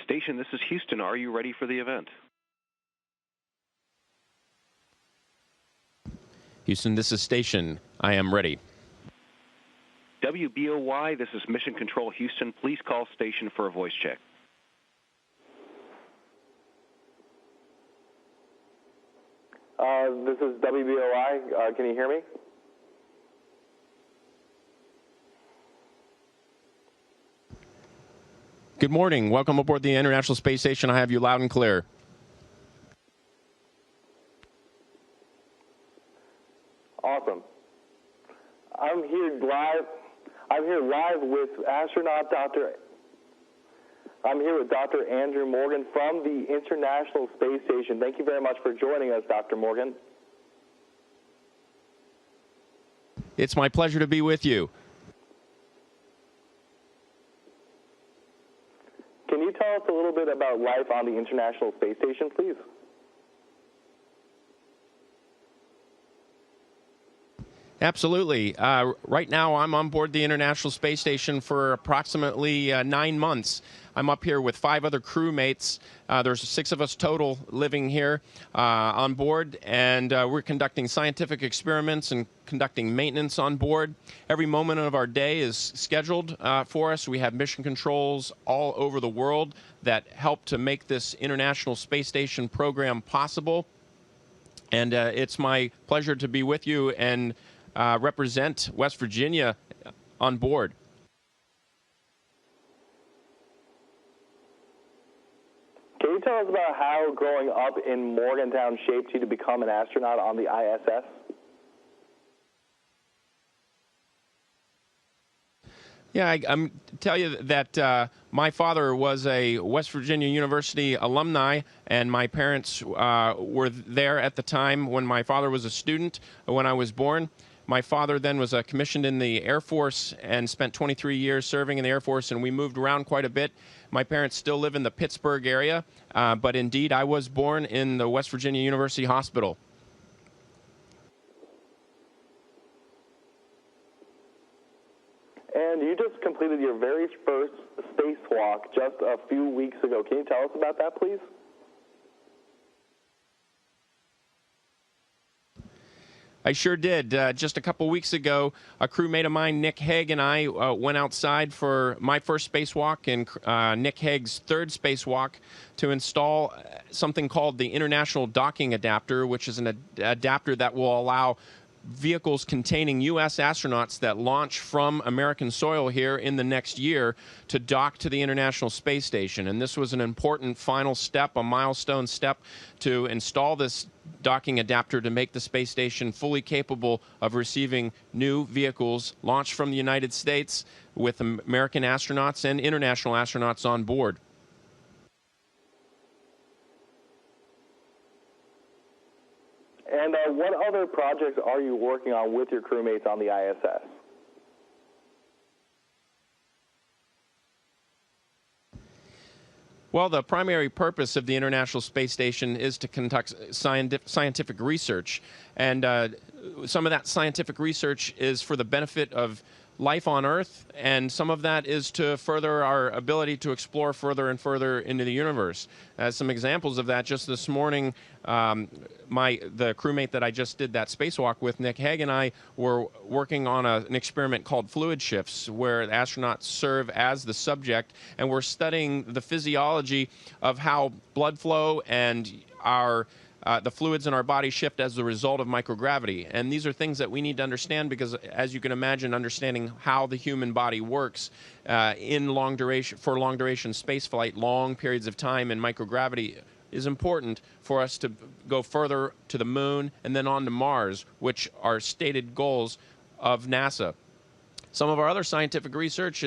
Station, this is Houston. Are you ready for the event? Houston, this is Station. I am ready. WBOY, this is Mission Control Houston. Please call station for a voice check. This is WBOY. Can you hear me? Good morning. Welcome aboard the International Space Station. I have you loud and clear. Awesome. I'm here live with astronaut I'm here with Dr. Andrew Morgan from the International Space Station. Thank you very much for joining us, Dr. Morgan. It's my pleasure to be with you. Can you tell us a little bit about life on the International Space Station, please? Absolutely. Right now, I'm on board the International Space Station for approximately 9 months. I'm up here with 5 other crewmates. There's 6 of us total living here on board, and we're conducting scientific experiments and conducting maintenance on board. Every moment of our day is scheduled for us. We have mission controls all over the world that help to make this International Space Station program possible. And it's my pleasure to be with you and represent West Virginia on board. Can you tell us about how growing up in Morgantown shaped you to become an astronaut on the ISS? Yeah, I'm tell you that my father was a West Virginia University alumni, and my parents were there at the time when my father was a student, when I was born. My father then was commissioned in the Air Force and spent 23 years serving in the Air Force, and we moved around quite a bit. My parents still live in the Pittsburgh area, but indeed I was born in the West Virginia University Hospital. And you just completed your very first spacewalk just a few weeks ago. Can you tell us about that, please? I sure did. Just a couple weeks ago, a crewmate of mine, Nick Hague, and I went outside for my first spacewalk and Nick Hague's third spacewalk to install something called the International Docking Adapter, which is an adapter that will allow vehicles containing U.S. astronauts that launch from American soil here in the next year to dock to the International Space Station. And this was an important final step, a milestone step, to install this docking adapter to make the space station fully capable of receiving new vehicles launched from the United States with American astronauts and international astronauts on board. And what other projects are you working on with your crewmates on the ISS? Well, the primary purpose of the International Space Station is to conduct scientific research. And some of that scientific research is for the benefit of life on Earth, and some of that is to further our ability to explore further and further into the universe. As some examples of that, just this morning, the crewmate that I just did that spacewalk with, Nick Hague, and I were working on an experiment called fluid shifts, where the astronauts serve as the subject, and we're studying the physiology of how blood flow and the fluids in our body shift as a result of microgravity. And these are things that we need to understand because, as you can imagine, understanding how the human body works for long-duration spaceflight, long periods of time in microgravity, is important for us to go further to the moon and then on to Mars, which are stated goals of NASA. Some of our other scientific research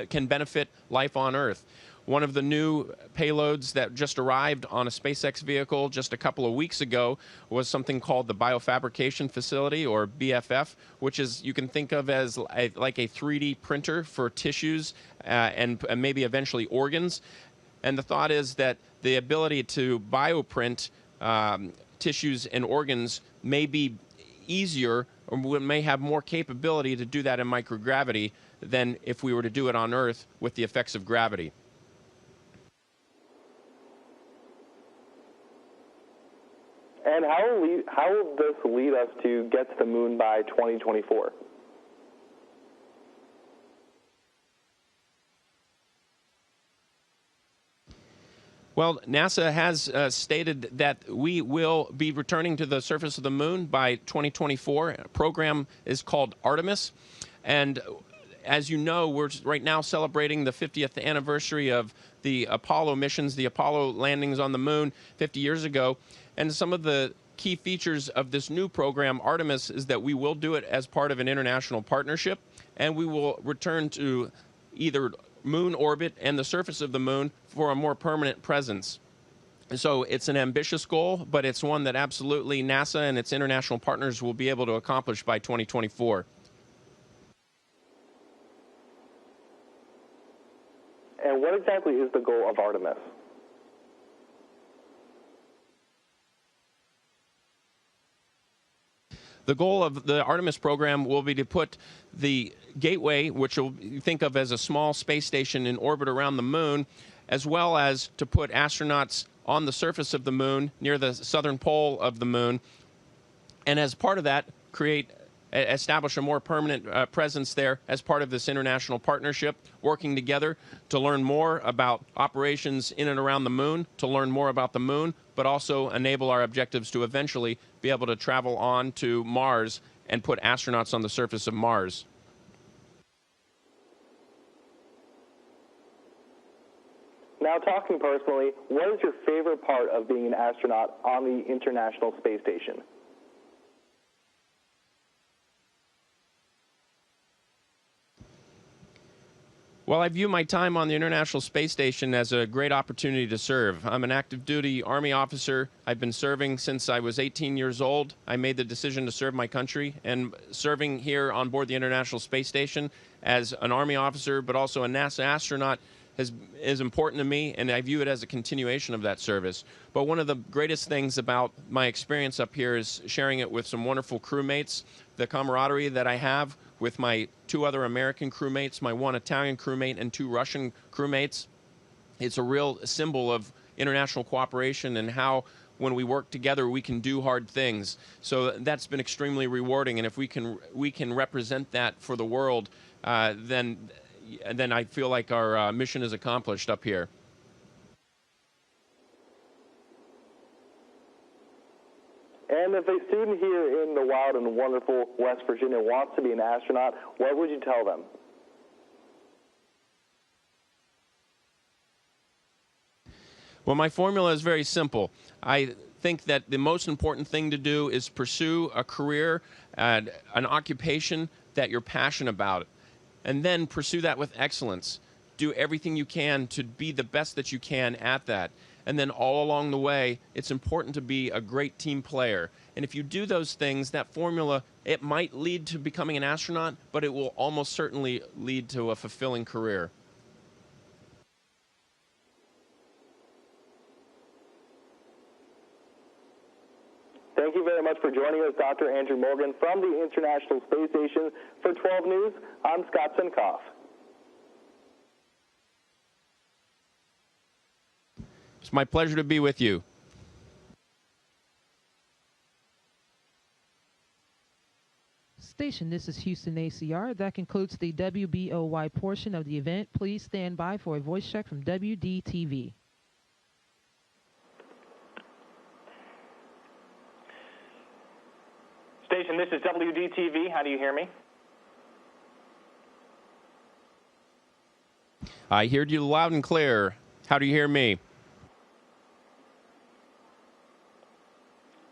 can benefit life on Earth. One of the new payloads that just arrived on a SpaceX vehicle just a couple of weeks ago was something called the Biofabrication Facility, or BFF, which is, you can think of as like a 3D printer for tissues and maybe eventually organs. And the thought is that the ability to bioprint tissues and organs may be easier, or we may have more capability to do that in microgravity than if we were to do it on Earth with the effects of gravity. And how will this lead us to get to the moon by 2024? Well, NASA has stated that we will be returning to the surface of the moon by 2024. The program is called Artemis. And as you know, we're right now celebrating the 50th anniversary of the Apollo missions, the Apollo landings on the moon 50 years ago. And some of the key features of this new program, Artemis, is that we will do it as part of an international partnership, and we will return to either moon orbit and the surface of the moon for a more permanent presence. So it's an ambitious goal, but it's one that absolutely NASA and its international partners will be able to accomplish by 2024. And what exactly is the goal of Artemis? The goal of the Artemis program will be to put the Gateway, which you'll think of as a small space station in orbit around the moon, as well as to put astronauts on the surface of the moon near the southern pole of the moon, and as part of that, establish a more permanent presence there as part of this international partnership, working together to learn more about operations in and around the moon, to learn more about the moon, but also enable our objectives to eventually be able to travel on to Mars and put astronauts on the surface of Mars. Now, talking personally, what is your favorite part of being an astronaut on the International Space Station? Well, I view my time on the International Space Station as a great opportunity to serve. I'm an active duty Army officer. I've been serving since I was 18 years old. I made the decision to serve my country, and serving here on board the International Space Station as an Army officer, but also a NASA astronaut, is important to me, and I view it as a continuation of that service. But one of the greatest things about my experience up here is sharing it with some wonderful crewmates, the camaraderie that I have with my 2 other American crewmates, my 1 Italian crewmate, and 2 Russian crewmates. It's a real symbol of international cooperation and how, when we work together, we can do hard things. So that's been extremely rewarding, and if we can represent that for the world, then I feel like our mission is accomplished up here. And if a student here in the wild and wonderful West Virginia wants to be an astronaut, what would you tell them? Well, my formula is very simple. I think that the most important thing to do is pursue a career, an occupation that you're passionate about, and then pursue that with excellence. Do everything you can to be the best that you can at that. And then all along the way, it's important to be a great team player. And if you do those things, that formula, it might lead to becoming an astronaut, but it will almost certainly lead to a fulfilling career. Thank you very much for joining us, Dr. Andrew Morgan from the International Space Station. For 12 News, I'm Scott Simkoff. It's my pleasure to be with you. Station, this is Houston ACR. That concludes the WBOY portion of the event. Please stand by for a voice check from WDTV. Station, this is WDTV. How do you hear me? I heard you loud and clear. How do you hear me?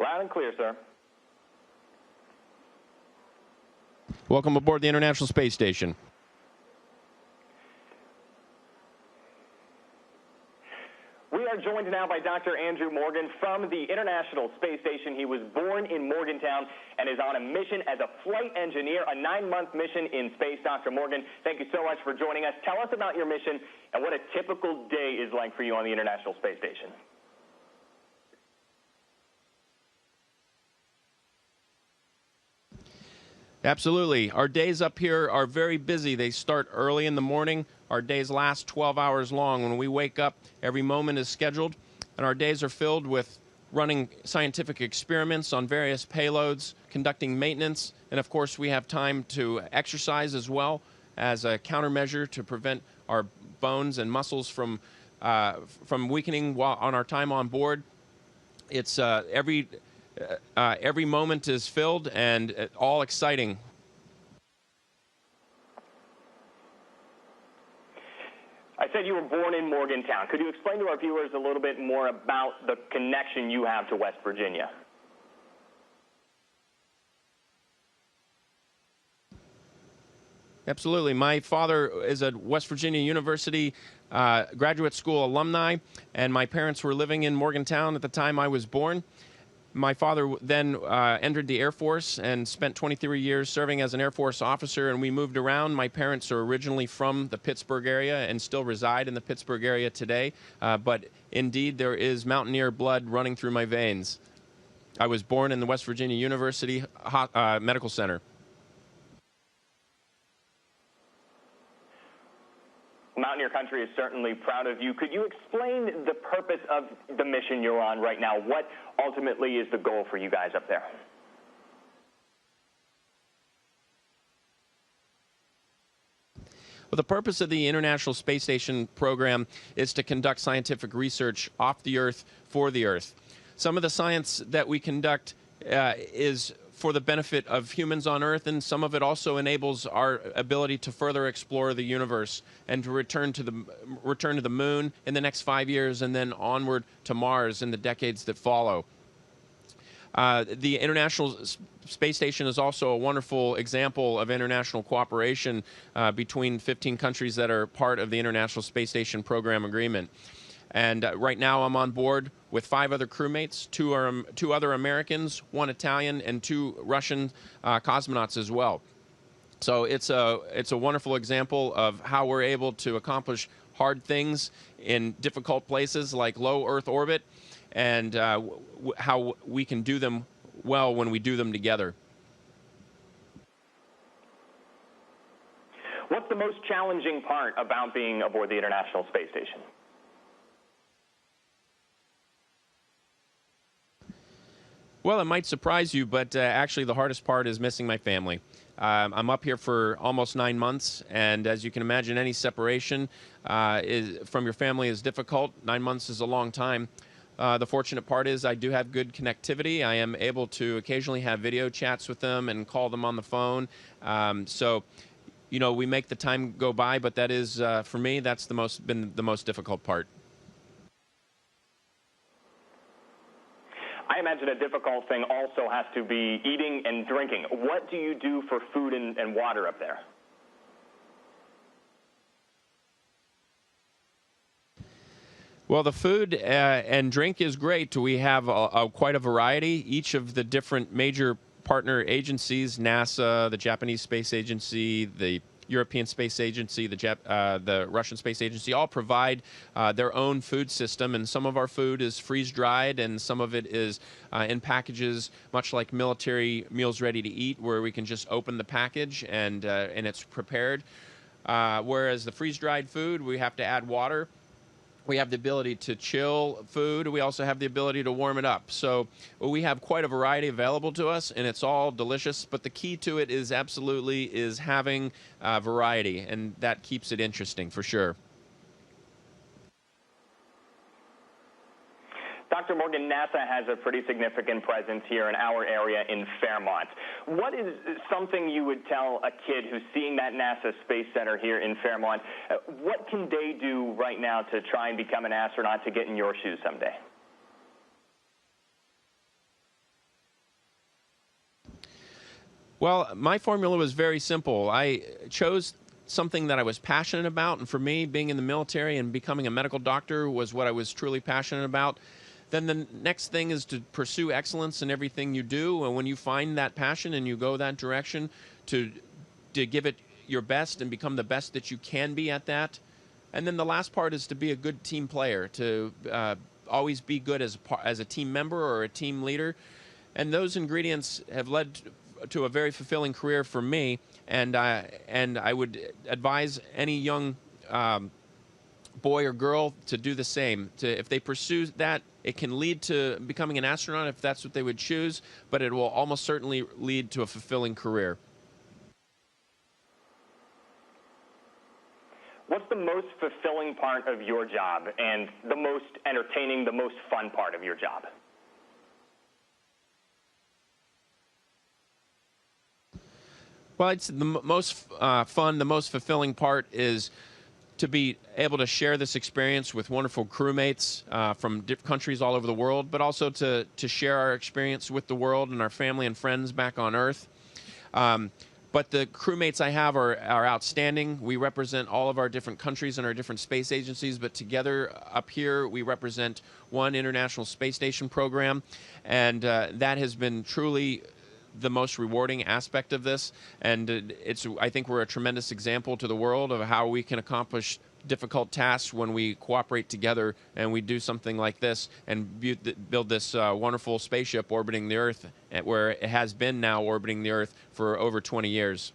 Loud and clear, sir. Welcome aboard the International Space Station. We are joined now by Dr. Andrew Morgan from the International Space Station. He was born in Morgantown and is on a mission as a flight engineer, a 9-month mission in space. Dr. Morgan, thank you so much for joining us. Tell us about your mission and what a typical day is like for you on the International Space Station. Absolutely. Our days up here are very busy. They start early in the morning. Our days last 12 hours long. When we wake up, every moment is scheduled, and our days are filled with running scientific experiments on various payloads, conducting maintenance, and of course we have time to exercise as well as a countermeasure to prevent our bones and muscles from weakening while on our time on board. It's every moment is filled and all exciting. I said you were born in Morgantown. Could you explain to our viewers a little bit more about the connection you have to West Virginia? Absolutely. My father is a West Virginia University graduate school alumni, and my parents were living in Morgantown at the time I was born. My father then entered the Air Force and spent 23 years serving as an Air Force officer, and we moved around. My parents are originally from the Pittsburgh area and still reside in the Pittsburgh area today, but indeed there is mountaineer blood running through my veins. I was born in the West Virginia University Medical Center. Mountaineer Country is certainly proud of you. Could you explain the purpose of the mission you're on right now? What ultimately is the goal for you guys up there? Well, the purpose of the International Space Station program is to conduct scientific research off the Earth for the Earth. Some of the science that we conduct is for the benefit of humans on Earth, and some of it also enables our ability to further explore the universe and to return to the moon in the next 5 years and then onward to Mars in the decades that follow. The International Space Station is also a wonderful example of international cooperation between 15 countries that are part of the International Space Station Program Agreement. And right now I'm on board with 5 other crewmates, 2 other Americans, 1 Italian, and 2 Russian cosmonauts as well. So it's a wonderful example of how we're able to accomplish hard things in difficult places like low Earth orbit, and how we can do them well when we do them together. What's the most challenging part about being aboard the International Space Station? Well, it might surprise you, but actually the hardest part is missing my family. I'm up here for almost 9 months, and as you can imagine, any separation from your family is difficult. 9 months is a long time. The fortunate part is I do have good connectivity. I am able to occasionally have video chats with them and call them on the phone. So, you know, we make the time go by, but that is, for me, that's been the most difficult part. I imagine a difficult thing also has to be eating and drinking. What do you do for food and water up there? Well, the food and drink is great. We have quite a variety. Each of the different major partner agencies, NASA, the Japanese Space Agency, the European Space Agency, the Russian Space Agency, all provide their own food system, and some of our food is freeze-dried, and some of it is in packages, much like military meals ready to eat, where we can just open the package and it's prepared. Whereas the freeze-dried food, we have to add water. We have the ability to chill food. We also have the ability to warm it up. So we have quite a variety available to us, and it's all delicious. But the key to it is absolutely having variety, and that keeps it interesting for sure. Dr. Morgan, NASA has a pretty significant presence here in our area in Fairmont. What is something you would tell a kid who's seeing that NASA Space Center here in Fairmont? What can they do right now to try and become an astronaut to get in your shoes someday? Well, my formula was very simple. I chose something that I was passionate about, and for me, being in the military and becoming a medical doctor was what I was truly passionate about. Then the next thing is to pursue excellence in everything you do, and when you find that passion and you go that direction, to give it your best and become the best that you can be at that. And then the last part is to be a good team player, to always be good as a team member or a team leader. And those ingredients have led to a very fulfilling career for me, and I would advise any young boy or girl to do the same. If they pursue that, it can lead to becoming an astronaut if that's what they would choose, but it will almost certainly lead to a fulfilling career. What's the most fulfilling part of your job and the most entertaining, the most fun part of your job? Well, it's the most fun, the most fulfilling part is to be able to share this experience with wonderful crewmates from different countries all over the world, but also to share our experience with the world and our family and friends back on Earth. But the crewmates I have are outstanding. We represent all of our different countries and our different space agencies, but together up here we represent one International Space Station program, and that has been truly the most rewarding aspect of this, and I think we're a tremendous example to the world of how we can accomplish difficult tasks when we cooperate together and we do something like this and build this wonderful spaceship orbiting the Earth, where it has been now orbiting the Earth for over 20 years.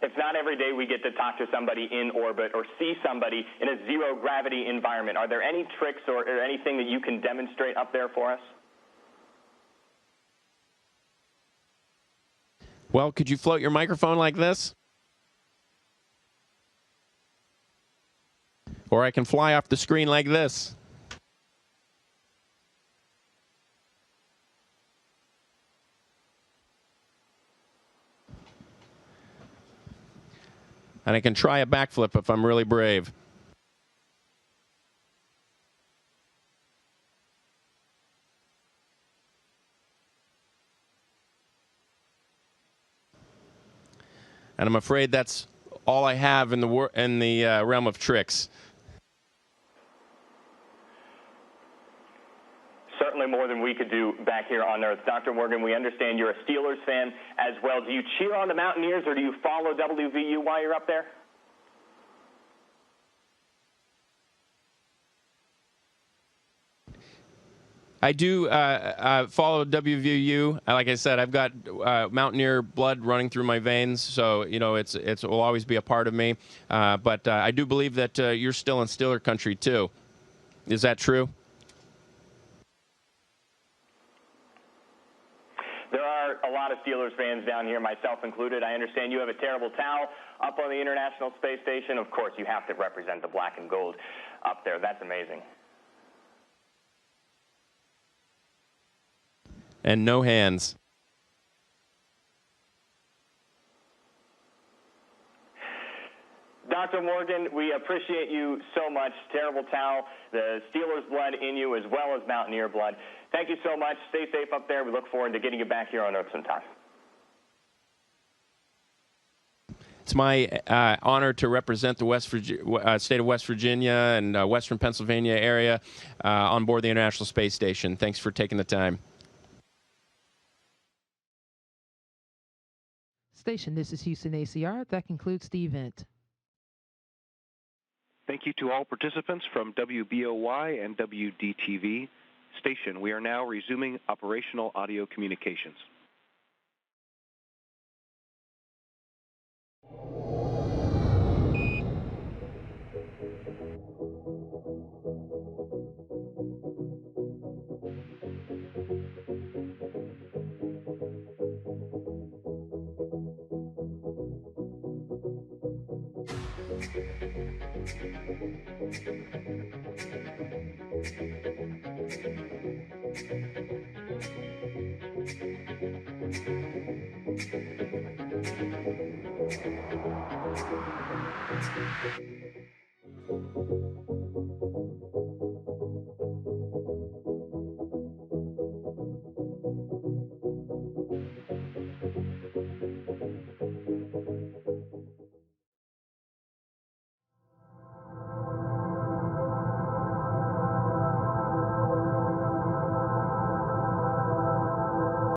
It's not every day we get to talk to somebody in orbit or see somebody in a zero-gravity environment. Are there any tricks or anything that you can demonstrate up there for us? Well, could you float your microphone like this? Or I can fly off the screen like this. And I can try a backflip if I'm really brave. And I'm afraid that's all I have in the realm of tricks. Certainly more than we could do back here on Earth. Dr. Morgan, we understand you're a Steelers fan as well. Do you cheer on the Mountaineers or do you follow WVU while you're up there? I do follow WVU. Like I said, I've got Mountaineer blood running through my veins, so you know it will always be a part of me. But I do believe that you're still in Steeler country too. Is that true? There are a lot of Steelers fans down here, myself included. I understand you have a terrible towel up on the International Space Station. Of course, you have to represent the black and gold up there. That's amazing. And no hands. Dr. Morgan, we appreciate you so much. Terrible towel, the Steelers blood in you as well as Mountaineer blood. Thank you so much. Stay safe up there. We look forward to getting you back here on Earth sometime. It's my honor to represent the state of West Virginia and western Pennsylvania area on board the International Space Station. Thanks for taking the time. Station, this is Houston ACR. That concludes the event. Thank you to all participants from WBOY and WDTV station. We are now resuming operational audio communications.